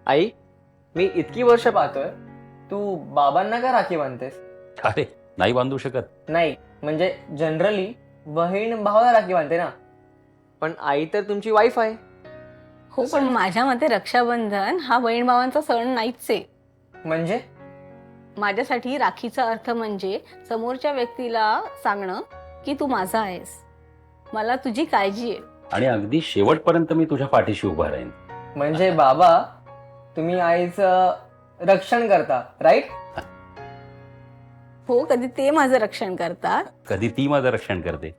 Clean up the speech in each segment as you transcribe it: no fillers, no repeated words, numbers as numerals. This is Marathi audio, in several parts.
आई, मी इतकी वर्ष पाहतोय, तू बाबांना का राखी बांधतेस? अरे नाही बांधू शकत. नाही, म्हणजे जनरली बहीण भावाला राखी बांधते ना. पण आई तर तुमची वाईफ आहे. हो, पण माझ्या मते रक्षाबंधन हा बहीण भावांचा सण नाहीच आहे. म्हणजे माझ्यासाठी राखीचा अर्थ म्हणजे समोरच्या व्यक्तीला सांगणं की तू माझा आहेस, मला तुझी काळजी आहे. आणि अगदी शेवटपर्यंत मी तुझ्या पाठीशी उभा राहीन. म्हणजे बाबा, तुम्ही आईचं रक्षण करता, राईट? हो, कधी ते माझं रक्षण करतात. कधी ती माझं रक्षण करते.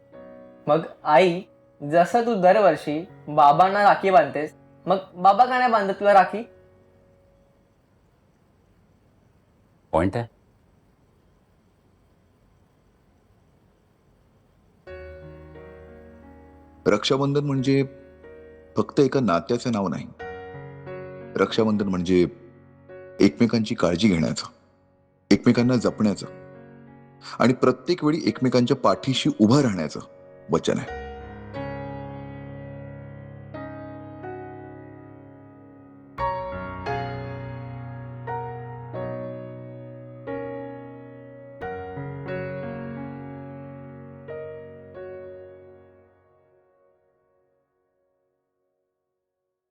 मग आई, जसं तू दरवर्षी बाबांना राखी बांधतेस, मग बाबा का नाही बांधत तुला राखी? पॉइंट आहे. रक्षाबंधन म्हणजे फक्त एका नात्याचं नाव नाही. रक्षाबंधन म्हणजे एकमेकांची काळजी घेण्याचं, एकमेकांना जपण्याचं आणि प्रत्येक वेळी एकमेकांच्या पाठीशी उभं राहण्याचं वचन आहे.